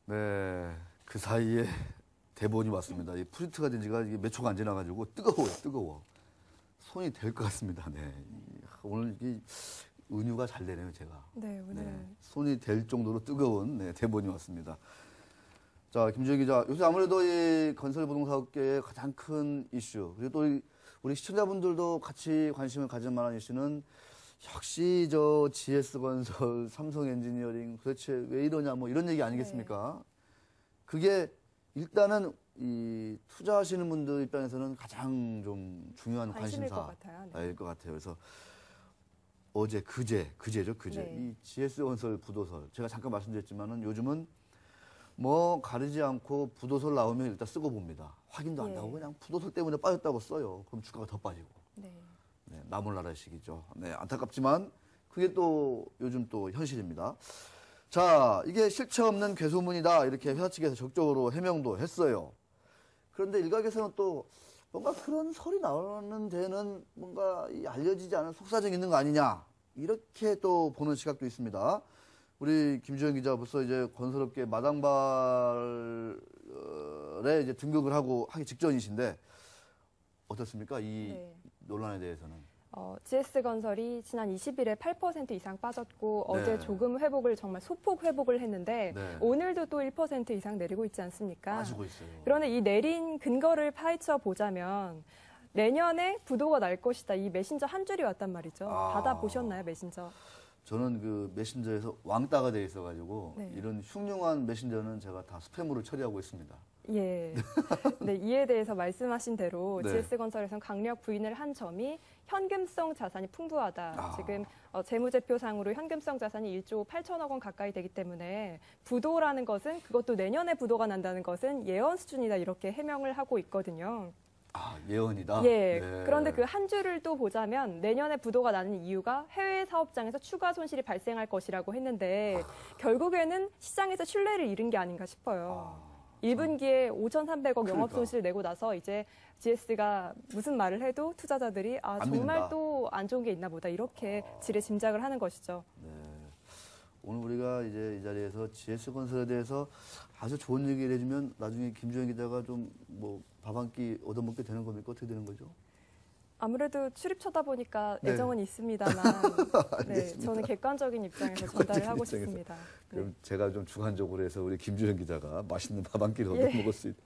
네, 그 사이에 대본이 왔습니다. 이 프린트가 된 지가 이게 몇 초가 안 지나가지고 뜨거워요, 뜨거워. 손이 될 것 같습니다. 네, 오늘 이 은유가 잘 되네요, 제가. 네, 오늘. 네, 손이 될 정도로 뜨거운 네, 대본이 왔습니다. 자, 김주영 기자, 요새 아무래도 이 건설부동산업계의 가장 큰 이슈, 그리고 또 우리 시청자분들도 같이 관심을 가질 만한 이슈는 역시 저 GS건설, 삼성엔지니어링 도대체 왜 이러냐 뭐 이런 얘기 아니겠습니까? 네. 그게 일단은 이 투자하시는 분들 입장에서는 가장 좀 중요한 관심사일 것 같아요. 그래서 어제 그제죠. 네. 이 GS건설 부도설 제가 잠깐 말씀드렸지만은 요즘은 뭐 가리지 않고 부도설 나오면 일단 쓰고 봅니다. 확인도 안 하고 그냥 부도설 때문에 빠졌다고 써요. 그럼 주가가 더 빠지고. 네, 나몰라라식이죠. 네, 안타깝지만 그게 또 요즘 또 현실입니다. 자, 이게 실체 없는 괴소문이다 이렇게 회사 측에서 적극적으로 해명도 했어요. 그런데 일각에서는 또 뭔가 그런 설이 나오는 데는 뭔가 알려지지 않은 속사정이 있는 거 아니냐 이렇게 또 보는 시각도 있습니다. 우리 김주영 기자 벌써 이제 건설업계 마당발에 이제 등극을 하기 직전이신데 어떻습니까? 이 논란에 대해서는. GS건설이 지난 20일에 8% 이상 빠졌고 어제 조금 회복을 정말 소폭 회복을 했는데 오늘도 또 1% 이상 내리고 있지 않습니까? 빠지고 있어요. 그런데 이 내린 근거를 파헤쳐 보자면 내년에 부도가 날 것이다. 이 메신저 한 줄이 왔단 말이죠. 받아보셨나요, 메신저? 저는 그 메신저에서 왕따가 돼 있어가지고 이런 흉흉한 메신저는 제가 다 스팸으로 처리하고 있습니다. 예. 네, 이에 대해서 말씀하신 대로 GS건설에서는 강력 부인을 한 점이 현금성 자산이 풍부하다. 지금 재무제표상으로 현금성 자산이 1조 8천억 원 가까이 되기 때문에 부도라는 것은 그것도 내년에 부도가 난다는 것은 예언 수준이다. 이렇게 해명을 하고 있거든요. 예언이다? 예. 네. 그런데 그 한 줄을 또 보자면 내년에 부도가 나는 이유가 해외 사업장에서 추가 손실이 발생할 것이라고 했는데 결국에는 시장에서 신뢰를 잃은 게 아닌가 싶어요. 1분기에 5,300억 영업 손실을 내고 나서 이제 GS가 무슨 말을 해도 투자자들이 정말 또 안 좋은 게 있나 보다 이렇게 지레 짐작을 하는 것이죠. 네. 오늘 우리가 이제 이 자리에서 GS건설에 대해서 아주 좋은 얘기를 해주면 나중에 김주영 기자가 좀 뭐 밥 한 끼 얻어먹게 되는 겁니까? 어떻게 되는 거죠? 아무래도 출입처다 보니까 애정은 있습니다만 저는 객관적인 입장에서 전달을 하고 싶습니다. 그럼 제가 좀 주관적으로 해서 우리 김주영 기자가 맛있는 밥 한 끼를 얻어먹을 수 있다.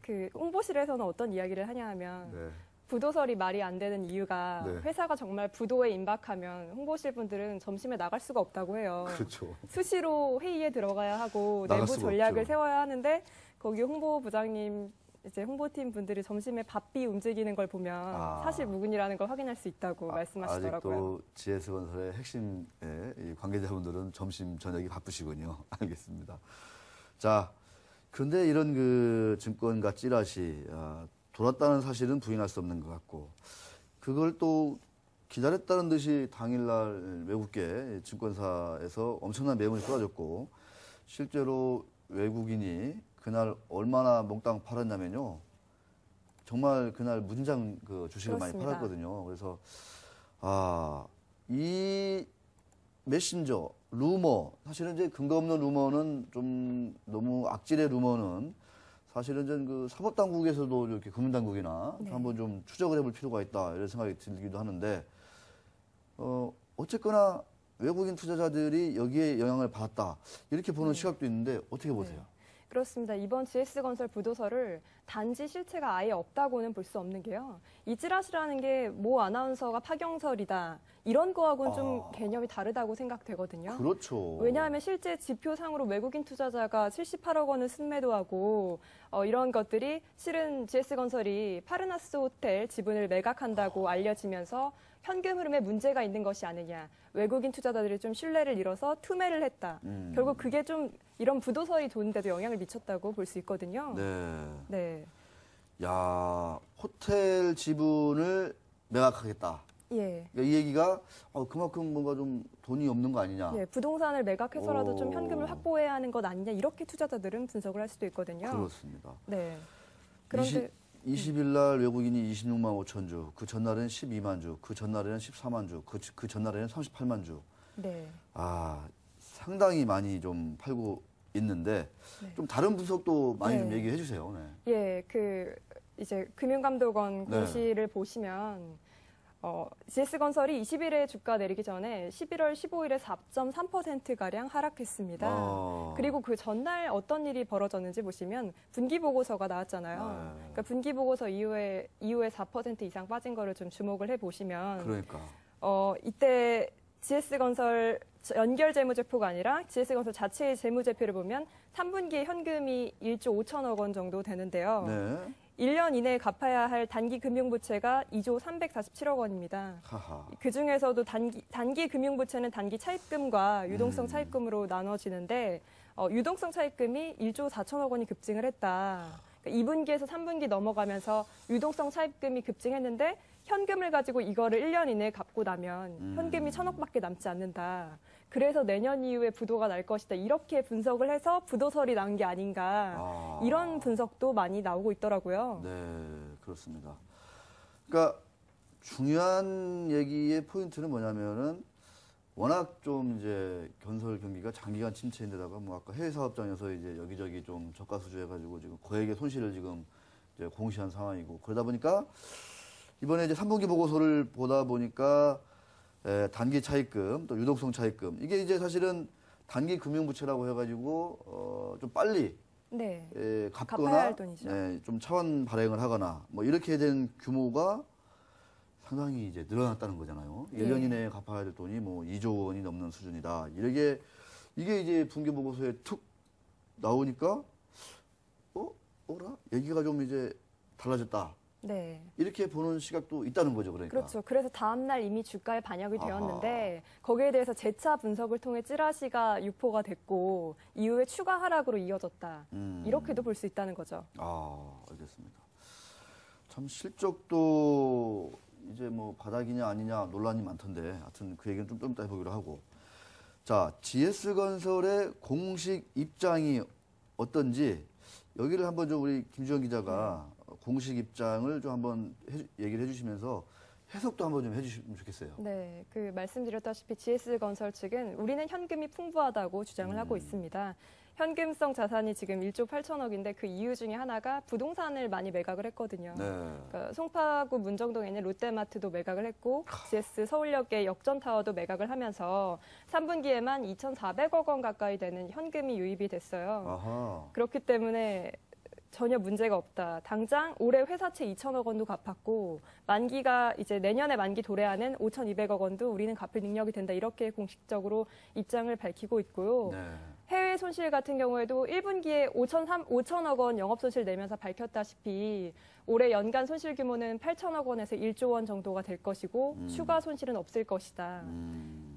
그 홍보실에서는 어떤 이야기를 하냐 하면 부도설이 말이 안 되는 이유가 회사가 정말 부도에 임박하면 홍보실 분들은 점심에 나갈 수가 없다고 해요. 그렇죠. 수시로 회의에 들어가야 하고 내부 전략을 세워야 하는데 거기 홍보부장님 이제 홍보팀 분들이 점심에 바삐 움직이는 걸 보면 사실 무근이라는 걸 확인할 수 있다고 말씀하시더라고요. 아직도 GS건설의 핵심 관계자분들은 점심 저녁이 바쁘시군요. 알겠습니다. 자, 그런데 이런 그 증권가 찌라시 돌았다는 사실은 부인할 수 없는 것 같고 그걸 또 기다렸다는 듯이 당일날 외국계 증권사에서 엄청난 매물이 쏟아졌고 실제로 외국인이 그날 얼마나 몽땅 팔았냐면요. 정말 그날 무진장 그 주식을 많이 팔았거든요. 그래서 이 메신저, 루머, 사실은 이제 근거 없는 루머는 좀 너무 악질의 루머는 사실은 전 그 사법당국에서도 이렇게 금융당국이나 한번 좀 추적을 해볼 필요가 있다 이런 생각이 들기도 하는데 어쨌거나 외국인 투자자들이 여기에 영향을 받았다 이렇게 보는 시각도 있는데 어떻게 보세요? 그렇습니다. 이번 GS건설 부도설을 단지 실체가 아예 없다고는 볼 수 없는 게요. 이 찌라시라는 게 모 아나운서가 파경설이다. 이런 거하고는 좀 개념이 다르다고 생각되거든요. 그렇죠. 왜냐하면 실제 지표상으로 외국인 투자자가 78억 원을 순매도하고 이런 것들이 실은 GS건설이 파르나스 호텔 지분을 매각한다고 알려지면서 현금 흐름에 문제가 있는 것이 아니냐. 외국인 투자자들이 좀 신뢰를 잃어서 투매를 했다. 결국 그게 좀 이런 부도설이 도는데도 영향을 미쳤다고 볼 수 있거든요. 네. 야, 호텔 지분을 매각하겠다. 예. 그러니까 이 얘기가 그만큼 뭔가 좀 돈이 없는 거 아니냐. 예, 부동산을 매각해서라도 좀 현금을 확보해야 하는 것 아니냐. 이렇게 투자자들은 분석을 할 수도 있거든요. 그렇습니다. 네. 그런데 20일 날 외국인이 26만 5천 주, 그 전날에는 12만 주, 그 전날에는 14만 주, 그 전날에는 38만 주. 네. 상당히 많이 좀 팔고 있는데 네. 좀 다른 분석도 많이 좀 네. 얘기해 주세요. 네. 예, 이제 금융감독원 네. 공시를 보시면 GS건설이 20일에 주가 내리기 전에 11월 15일에 4.3%가량 하락했습니다. 그리고 그 전날 어떤 일이 벌어졌는지 보시면 분기보고서가 나왔잖아요. 그러니까 분기보고서 이후에 4% 이상 빠진 거를 좀 주목을 해보시면 그러니까. 이때 GS건설 연결 재무제표가 아니라 GS건설 자체의 재무제표를 보면 3분기에 현금이 1조 5천억 원 정도 되는데요. 네. 1년 이내에 갚아야 할 단기 금융부채가 2조 347억 원입니다. 하하. 그중에서도 단기 금융부채는 단기 차입금과 유동성 차입금으로 나눠지는데 유동성 차입금이 1조 4천억 원이 급증을 했다. 그러니까 2분기에서 3분기 넘어가면서 유동성 차입금이 급증했는데 현금을 가지고 이거를 1년 이내에 갚고 나면 현금이 1,000억밖에 남지 않는다. 그래서 내년 이후에 부도가 날 것이다. 이렇게 분석을 해서 부도설이 난 게 아닌가. 이런 분석도 많이 나오고 있더라고요. 네, 그렇습니다. 그러니까 중요한 얘기의 포인트는 뭐냐면은 워낙 좀 이제 건설 경기가 장기간 침체인데다가 뭐 아까 해외 사업장에서 이제 여기저기 좀 저가 수주해가지고 지금 거액의 손실을 지금 이제 공시한 상황이고 그러다 보니까 이번에 이제 3분기 보고서를 보다 보니까 단기 차입금 또 유동성 차입금 이게 이제 사실은 단기 금융부채라고 해가지고 좀 빨리 네. 갚아야 갚거나 할 돈이죠. 좀 차원 발행을 하거나 뭐 이렇게 된 규모가 상당히 이제 늘어났다는 거잖아요. 예. 1년 이내에 갚아야 될 돈이 뭐 2조 원이 넘는 수준이다. 이게 이제 분기 보고서에 툭 나오니까 어라? 얘기가 좀 이제 달라졌다. 네. 이렇게 보는 시각도 있다는 거죠, 그러니까. 그렇죠. 그래서 다음날 이미 주가에 반영이 되었는데 거기에 대해서 재차 분석을 통해 찌라시가 유포가 됐고 이후에 추가 하락으로 이어졌다. 이렇게도 볼 수 있다는 거죠. 알겠습니다. 참 실적도 이제 뭐 바닥이냐 아니냐 논란이 많던데 하여튼 그 얘기는 좀 이따 해보기로 하고. 자, GS건설의 공식 입장이 어떤지 여기를 한번 좀 우리 김주영 기자가 공식 입장을 좀 한번 얘기를 해주시면서 해석도 한번 좀 해주시면 좋겠어요. 네, 말씀드렸다시피 GS건설 측은 우리는 현금이 풍부하다고 주장을 하고 있습니다. 현금성 자산이 지금 1조 8천억인데 그 이유 중에 하나가 부동산을 많이 매각을 했거든요. 네. 그러니까 송파구 문정동에 있는 롯데마트도 매각을 했고 GS 서울역의 역전타워도 매각을 하면서 3분기에만 2,400억 원 가까이 되는 현금이 유입이 됐어요. 아하. 그렇기 때문에 전혀 문제가 없다. 당장 올해 회사채 2천억 원도 갚았고 만기가 이제 내년에 만기 도래하는 5,200억 원도 우리는 갚을 능력이 된다. 이렇게 공식적으로 입장을 밝히고 있고요. 네. 해외 손실 같은 경우에도 1분기에 5천억 원 영업 손실 내면서 밝혔다시피 올해 연간 손실 규모는 8천억 원에서 1조 원 정도가 될 것이고 추가 손실은 없을 것이다.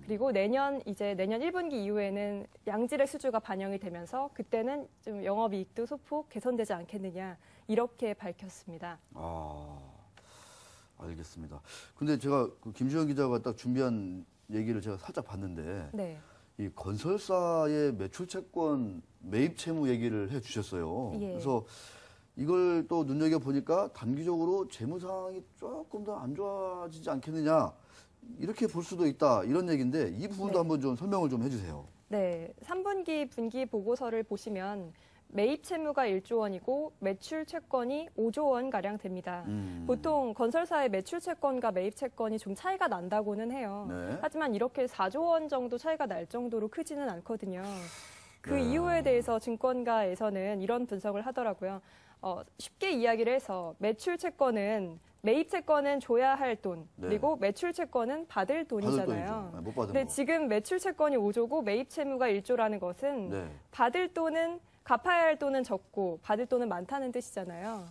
그리고 내년 1분기 이후에는 양질의 수주가 반영이 되면서 그때는 좀 영업이익도 소폭 개선되지 않겠느냐 이렇게 밝혔습니다. 알겠습니다. 근데 제가 그 김주영 기자가 딱 준비한 얘기를 제가 살짝 봤는데 네. 이 건설사의 매출 채권 매입 채무 얘기를 해 주셨어요. 예. 그래서 이걸 또 눈여겨 보니까 단기적으로 재무 상황이 조금 더 안 좋아지지 않겠느냐 이렇게 볼 수도 있다 이런 얘기인데 이 부분도 네. 한번 좀 설명을 좀 해주세요. 네, 3분기 분기 보고서를 보시면 매입 채무가 1조 원이고 매출 채권이 5조 원 가량 됩니다. 보통 건설사의 매출 채권과 매입 채권이 좀 차이가 난다고는 해요. 네. 하지만 이렇게 4조 원 정도 차이가 날 정도로 크지는 않거든요. 그 네. 이유에 대해서 증권가에서는 이런 분석을 하더라고요. 쉽게 이야기를 해서 매출 채권은 매입 채권은 줘야 할 돈, 네. 그리고 매출 채권은 받을 돈이잖아요. 받을 돈이죠. 네, 못 받은 근데 거. 지금 매출 채권이 5조고 매입 채무가 1조라는 것은 네. 받을 돈은 갚아야 할 돈은 적고 받을 돈은 많다는 뜻이잖아요.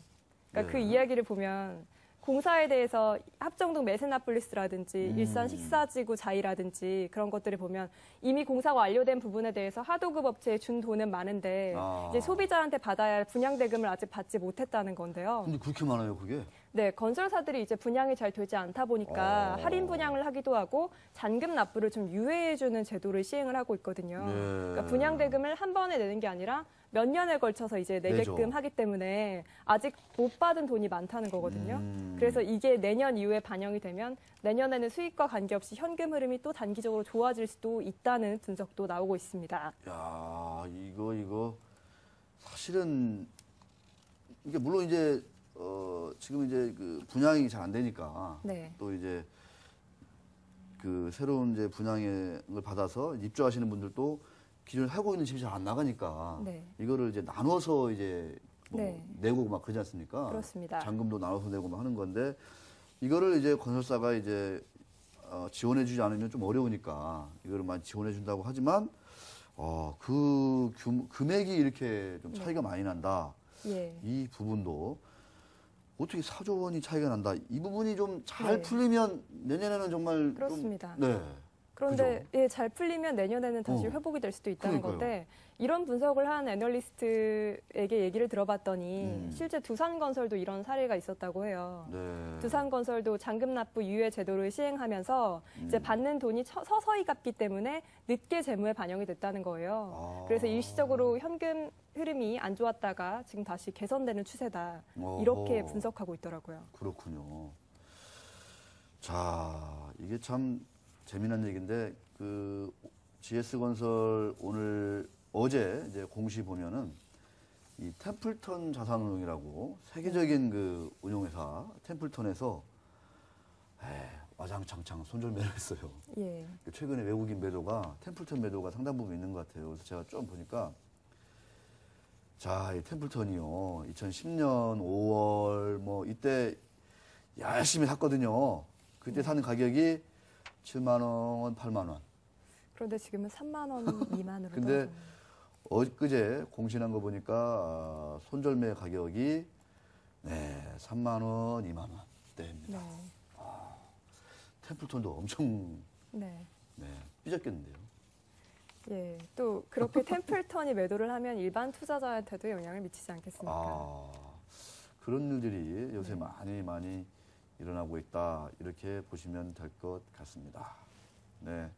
그러니까 그 네. 이야기를 보면 공사에 대해서 합정동 메세나폴리스라든지 일산 식사지구 자이라든지 그런 것들을 보면 이미 공사가 완료된 부분에 대해서 하도급 업체에 준 돈은 많은데 이제 소비자한테 받아야 할 분양 대금을 아직 받지 못했다는 건데요. 근데 그렇게 많아요, 그게? 네, 건설사들이 이제 분양이 잘 되지 않다 보니까 할인 분양을 하기도 하고 잔금 납부를 좀 유예해주는 제도를 시행을 하고 있거든요. 네. 그러니까 분양 대금을 한 번에 내는 게 아니라 몇 년에 걸쳐서 이제 내게끔 내죠. 하기 때문에 아직 못 받은 돈이 많다는 거거든요. 그래서 이게 내년 이후에 반영이 되면 내년에는 수익과 관계없이 현금 흐름이 또 단기적으로 좋아질 수도 있다는 분석도 나오고 있습니다. 야, 이거 사실은 이게 물론 이제 지금 이제 그 분양이 잘 안 되니까 네. 또 이제 그 새로운 이제 분양을 받아서 입주하시는 분들도 기존에 살고 있는 집이 잘 안 나가니까 네. 이거를 이제 나눠서 이제 뭐 네. 내고 막 그러지 않습니까? 그렇습니다. 잔금도 나눠서 내고 막 하는 건데 이거를 이제 건설사가 이제 지원해주지 않으면 좀 어려우니까 이거를 많이 지원해준다고 하지만 그 금액이 이렇게 좀 차이가 많이 난다. 예. 이 부분도 어떻게 4조 원이 차이가 난다. 이 부분이 좀 잘 네. 풀리면 내년에는 정말 그렇습니다. 좀, 네. 그런데 예, 잘 풀리면 내년에는 다시 회복이 될 수도 있다는 그러니까요. 건데 이런 분석을 한 애널리스트에게 얘기를 들어봤더니 실제 두산건설도 이런 사례가 있었다고 해요. 네. 두산건설도 잔금 납부 유예 제도를 시행하면서 이제 받는 돈이 서서히 갚기 때문에 늦게 재무에 반영이 됐다는 거예요. 그래서 일시적으로 현금 흐름이 안 좋았다가 지금 다시 개선되는 추세다. 이렇게 어허. 분석하고 있더라고요. 그렇군요. 자, 이게 참 재미난 얘기인데 그 GS건설 어제 이제 공시 보면은 이 템플턴 자산운용이라고 세계적인 그 운용회사 템플턴에서 와장창창 손절매를 했어요. 예. 최근에 외국인 매도가 템플턴 매도가 상당 부분 있는 것 같아요. 그래서 제가 좀 보니까 자, 이 템플턴이요. 2010년 5월 뭐 이때 열심히 샀거든요. 그때 사는 가격이 7만 원, 8만 원. 그런데 지금은 3만 원 미만으로 근데 떨어졌네요. 엊그제 공시한 거 보니까 손절매 가격이 3만 원, 2만 원대입니다. 네. 템플턴도 엄청 네. 삐졌겠는데요. 예. 또 그렇게 템플턴이 매도를 하면 일반 투자자한테도 영향을 미치지 않겠습니까? 그런 일들이 요새 네. 많이 일어나고 있다. 이렇게 보시면 될 것 같습니다. 네.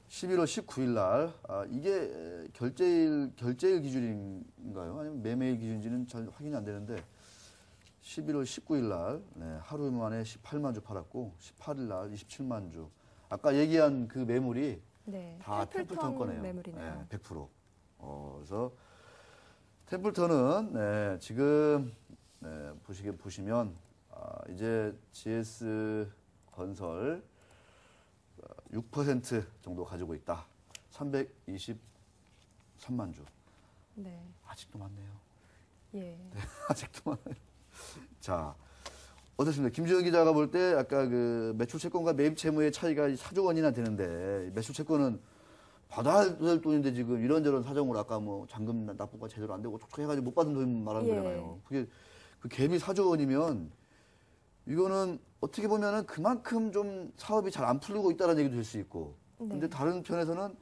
11월 19일 날, 이게 결제일 기준인가요? 아니면 매매일 기준인지는 잘 확인이 안 되는데, 11월 19일 날, 하루 만에 18만 주 팔았고, 18일 날 27만 주. 아까 얘기한 그 매물이 네. 다 템플턴 거네요. 매물이네요. 100%. 그래서 템플턴은 지금 보시면 이제 GS 건설 6% 정도 가지고 있다. 323만 주. 네. 아직도 많네요. 예. 아직도 많아요. 자, 어떻습니까? 김지현 기자가 볼 때 아까 그 매출 채권과 매입 채무의 차이가 4조 원이나 되는데 매출 채권은 받아야 될 돈인데 지금 이런저런 사정으로 아까 뭐 잔금 납부가 제대로 안 되고 촉촉해가지고 못 받은 돈 말하는 예. 거잖아요. 그게 그 갭이 4조 원이면 이거는 어떻게 보면은 그만큼 좀 사업이 잘 안 풀리고 있다는 얘기도 될 수 있고. 근데 네. 다른 편에서는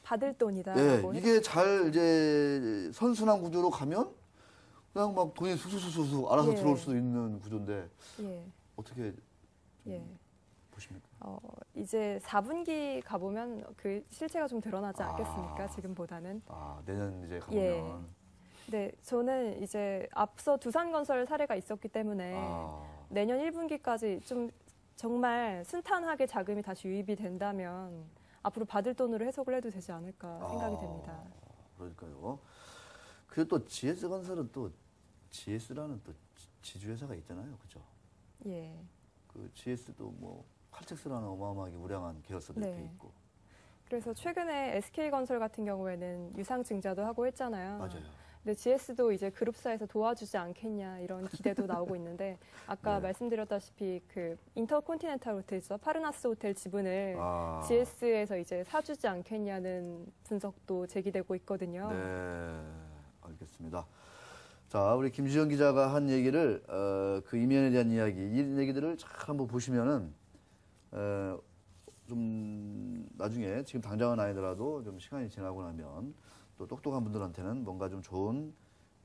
받을 돈이다. 이게 잘 이제 선순환 구조로 가면 그냥 막 돈이 수수수수 알아서 예. 들어올 수도 있는 구조인데 예. 어떻게 예. 보십니까? 이제 4분기 가보면 그 실체가 좀 드러나지 않겠습니까? 지금보다는. 내년 이제 가보면. 예. 네, 저는 이제 앞서 두산건설 사례가 있었기 때문에 내년 1분기까지 좀 정말 순탄하게 자금이 다시 유입이 된다면 앞으로 받을 돈으로 해석을 해도 되지 않을까 생각이 됩니다. 그러니까요. 그리고 또 GS건설은 또 GS라는 또 지주회사가 있잖아요. 그죠? 예. 그 GS도 뭐 칼텍스라는 어마어마하게 우량한 계열사도 이렇게 있고. 그래서 최근에 SK건설 같은 경우에는 유상증자도 하고 했잖아요. 맞아요. 근데 GS도 이제 그룹사에서 도와주지 않겠냐 이런 기대도 나오고 있는데 아까 말씀드렸다시피 그 인터콘티넨탈 호텔에서 파르나스 호텔 지분을 GS에서 이제 사주지 않겠냐는 분석도 제기되고 있거든요. 네, 알겠습니다. 자, 우리 김주영 기자가 한 얘기를 그 이면에 대한 이야기, 이 얘기들을 잘 한번 보시면은 좀 나중에 지금 당장은 아니더라도 좀 시간이 지나고 나면 또 똑똑한 분들한테는 뭔가 좀 좋은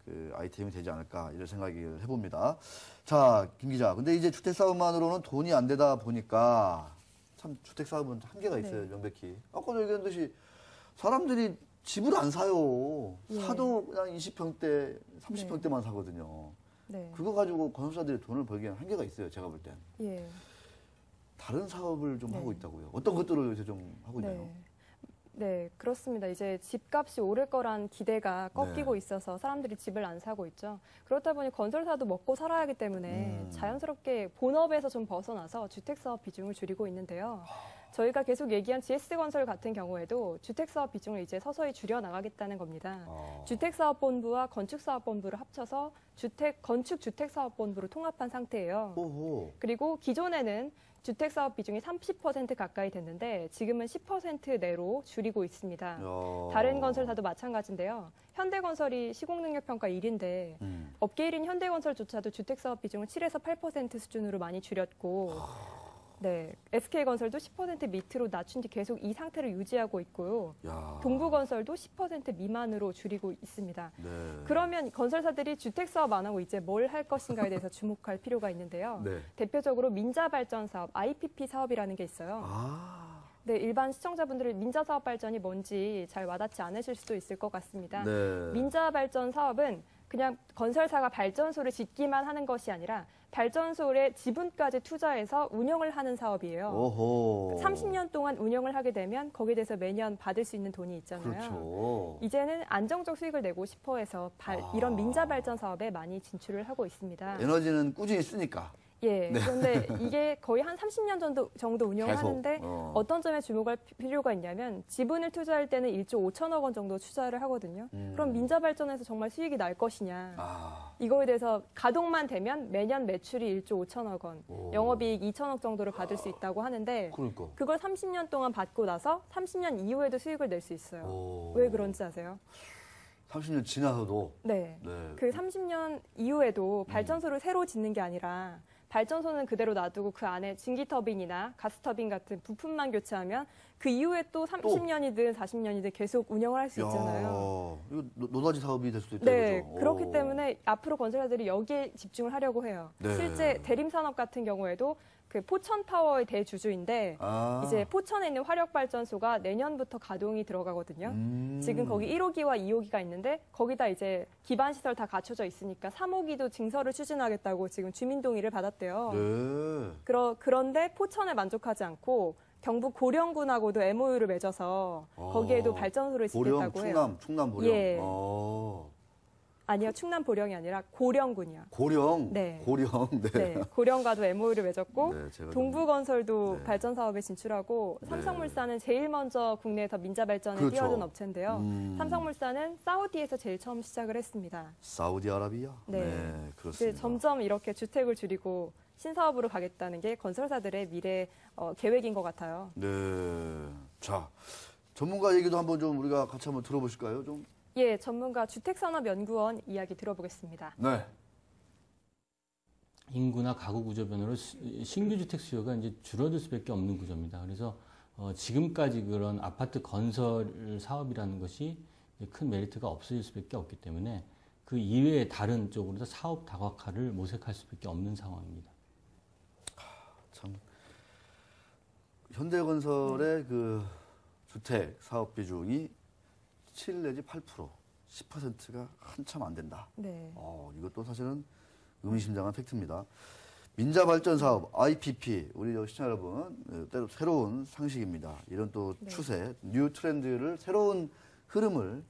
그 아이템이 되지 않을까 이런 생각을 해봅니다. 자, 김 기자. 근데 이제 주택 사업만으로는 돈이 안 되다 보니까 참 주택 사업은 한계가 있어요, 명백히. 아까도 얘기한 듯이 사람들이 집을 안 사요. 예. 사도 그냥 20평대, 30평대만 사거든요. 네. 그거 가지고 건설사들이 돈을 벌기에는 한계가 있어요. 제가 볼 땐. 예. 다른 사업을 좀 네. 하고 있다고요. 어떤 것들을 요새 좀 하고 있나요? 네. 네, 그렇습니다. 이제 집값이 오를 거란 기대가 꺾이고 네. 있어서 사람들이 집을 안 사고 있죠. 그렇다 보니 건설사도 먹고 살아야 하기 때문에 자연스럽게 본업에서 좀 벗어나서 주택사업 비중을 줄이고 있는데요. 저희가 계속 얘기한 GS건설 같은 경우에도 주택사업 비중을 이제 서서히 줄여나가겠다는 겁니다. 주택사업본부와 건축사업본부를 합쳐서 건축주택사업본부로 통합한 상태예요. 오호. 그리고 기존에는 주택사업 비중이 30% 가까이 됐는데 지금은 10% 내로 줄이고 있습니다. 야. 다른 건설사도 마찬가지인데요. 현대건설이 시공능력평가 1인데 업계 1인 현대건설조차도 주택사업 비중을 7에서 8% 수준으로 많이 줄였고 네, SK건설도 10% 밑으로 낮춘 뒤 계속 이 상태를 유지하고 있고요. 야. 동부건설도 10% 미만으로 줄이고 있습니다. 네. 그러면 건설사들이 주택사업 안 하고 이제 뭘 할 것인가에 대해서 주목할 필요가 있는데요. 네. 대표적으로 민자발전 사업, IPP 사업이라는 게 있어요. 아. 네, 일반 시청자분들은 민자사업 발전이 뭔지 잘 와닿지 않으실 수도 있을 것 같습니다. 네. 민자발전 사업은 그냥 건설사가 발전소를 짓기만 하는 것이 아니라 발전소의 지분까지 투자해서 운영을 하는 사업이에요. 오호. 30년 동안 운영을 하게 되면 거기에 대해서 매년 받을 수 있는 돈이 있잖아요. 그렇죠. 이제는 안정적 수익을 내고 싶어 해서 이런 민자 발전 사업에 많이 진출을 하고 있습니다. 에너지는 꾸준히 쓰니까. 예. 그런데 이게 거의 한 30년 정도 운영을 계속, 하는데 어떤 점에 주목할 필요가 있냐면 지분을 투자할 때는 1조 5천억 원 정도 투자를 하거든요. 그럼 민자 발전에서 정말 수익이 날 것이냐. 이거에 대해서 가동만 되면 매년 매출이 1조 5천억 원, 영업이익 2천억 정도를 받을 수 있다고 하는데 그러니까. 그걸 30년 동안 받고 나서 30년 이후에도 수익을 낼 수 있어요. 왜 그런지 아세요? 30년 지나서도. 네. 네. 그 30년 이후에도 발전소를 새로 짓는 게 아니라 발전소는 그대로 놔두고 그 안에 증기터빈이나 가스터빈 같은 부품만 교체하면 그 이후에 또 30년이든 40년이든 계속 운영을 할 수 있잖아요. 이거 노다지 사업이 될 수도 있다. 네, 그죠? 그렇기 때문에 앞으로 건설사들이 여기에 집중을 하려고 해요. 네. 실제 대림산업 같은 경우에도 그 포천파워의 대주주인데 이제 포천에 있는 화력발전소가 내년부터 가동이 들어가거든요. 지금 거기 1호기와 2호기가 있는데 거기다 이제 기반시설 다 갖춰져 있으니까 3호기도 증설을 추진하겠다고 지금 주민동의를 받았대요. 네. 그런데 포천에 만족하지 않고 경북 고령군하고도 MOU를 맺어서 거기에도 발전소를 짓겠다고 해요. 충남 보령. 예. 아니요, 충남 보령이 아니라 고령군이요. 고령. 네. 고령. 네. 네, 고령과도 MOU를 맺었고 네, 제가 동부건설도 네. 발전 사업에 진출하고 네. 삼성물산은 제일 먼저 국내에서 민자 발전에 그렇죠. 뛰어든 업체인데요. 삼성물산은 사우디에서 제일 처음 시작을 했습니다. 사우디아라비아. 네. 네, 그렇습니다. 이제 점점 이렇게 주택을 줄이고 신사업으로 가겠다는 게 건설사들의 미래 계획인 것 같아요. 네. 자, 전문가 얘기도 한번 좀 우리가 같이 한번 들어보실까요? 좀. 예, 전문가 주택산업연구원 이야기 들어보겠습니다. 네. 인구나 가구 구조 변화로 신규 주택 수요가 이제 줄어들 수밖에 없는 구조입니다. 그래서 지금까지 그런 아파트 건설 사업이라는 것이 큰 메리트가 없어질 수밖에 없기 때문에 그 이외의 다른 쪽으로도 사업 다각화를 모색할 수밖에 없는 상황입니다. 참 현대건설의 그 주택 사업 비중이 7 내지 8%, 10%가 한참 안 된다. 네. 이것도 사실은 의미심장한 팩트입니다. 민자 발전 사업 IPP 우리 시청자 여러분 때로 새로운 상식입니다. 이런 또 추세, 뉴 트렌드를 새로운 흐름을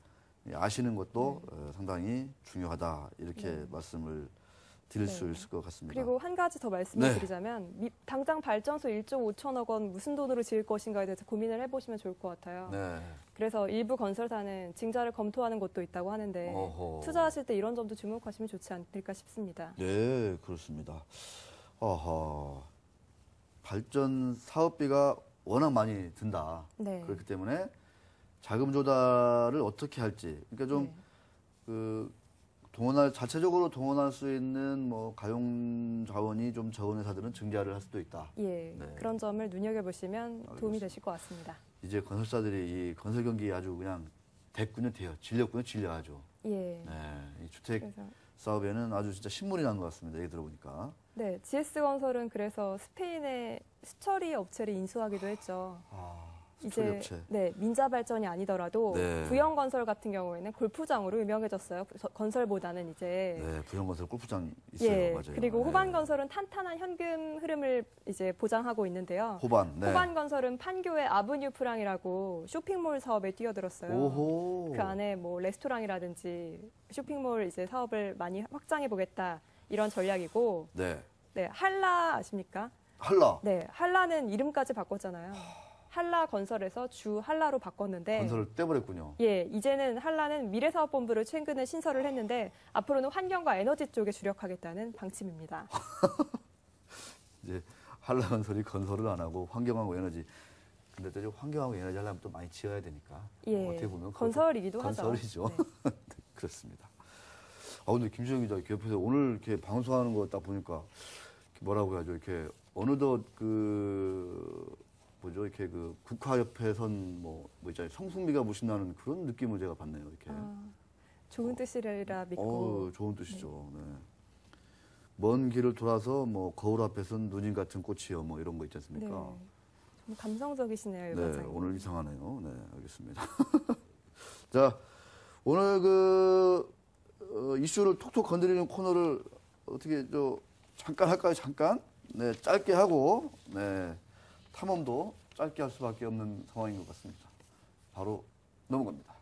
아시는 것도 상당히 중요하다 이렇게 말씀을 드릴 수 있을 것 같습니다. 그리고 한 가지 더 말씀을 드리자면 당장 발전소 1조 5천억 원 무슨 돈으로 지을 것인가에 대해서 고민을 해보시면 좋을 것 같아요. 네. 그래서 일부 건설사는 증자를 검토하는 곳도 있다고 하는데 투자하실 때 이런 점도 주목하시면 좋지 않을까 싶습니다. 네, 그렇습니다. 발전 사업비가 워낙 많이 든다. 네. 그렇기 때문에 자금 조달을 어떻게 할지, 그러니까 좀 자체적으로 동원할 수 있는 뭐 가용 자원이 좀 적은 회사들은 증자를 할 수도 있다. 예, 네. 그런 점을 눈여겨보시면 도움이 되실 것 같습니다. 이제 건설사들이 이 건설 경기에 아주 그냥 됐군요, 질렸군요, 질려하죠. 예. 네, 이 주택 그래서 사업에는 아주 진짜 신물이 난 것 같습니다. 얘기 들어보니까. 네, GS건설은 그래서 스페인의 수처리 업체를 인수하기도 했죠. 이제 소리업체. 네, 민자 발전이 아니더라도 네. 부영건설 같은 경우에는 골프장으로 유명해졌어요. 건설보다는 이제 네, 부영건설 골프장 있어요. 예, 맞아요. 그리고 네. 호반건설은 탄탄한 현금 흐름을 이제 보장하고 있는데요. 호반. 네. 호반건설은 판교의 아브뉴 프랑이라고 쇼핑몰 사업에 뛰어들었어요. 오호. 그 안에 뭐 레스토랑이라든지 쇼핑몰 이제 사업을 많이 확장해 보겠다 이런 전략이고, 네. 네, 한라 아십니까? 한라. 네, 한라는 이름까지 바꿨잖아요. 한라 건설에서 주 한라로 바꿨는데, 건설을 떼버렸군요. 예, 이제는 한라는 미래사업본부를 최근에 신설을 했는데 앞으로는 환경과 에너지 쪽에 주력하겠다는 방침입니다. 이제 한라건설이 건설을 안 하고 환경하고 에너지. 근데 또 이제 환경하고 에너지 하려면 또 많이 지어야 되니까. 예, 어떻게 보면 그것도 건설이기도 건설이죠. 하죠. 네. 그렇습니다. 근데 김주영 기자 이렇게 옆에서 오늘 이렇게 방송하는 거 딱 보니까 뭐라고 해야죠? 이렇게 어느덧 뭐죠? 이렇게 국화 옆에 선 뭐 있잖아요. 성숙미가 무신 나는 그런 느낌을 제가 받네요. 이렇게. 좋은 뜻이라 믿고. 좋은 뜻이죠. 네. 먼 길을 돌아서 뭐 거울 앞에선 누님 같은 꽃이요. 뭐 이런 거 있지 않습니까? 네. 좀 감성적이시네요, 유 네, 과장님. 오늘 이상하네요. 네, 알겠습니다. 자, 오늘 이슈를 톡톡 건드리는 코너를 어떻게 잠깐 할까요? 잠깐. 네, 짧게 하고, 네, 탐험도 짧게 할 수밖에 없는 상황인 것 같습니다. 바로 넘어갑니다.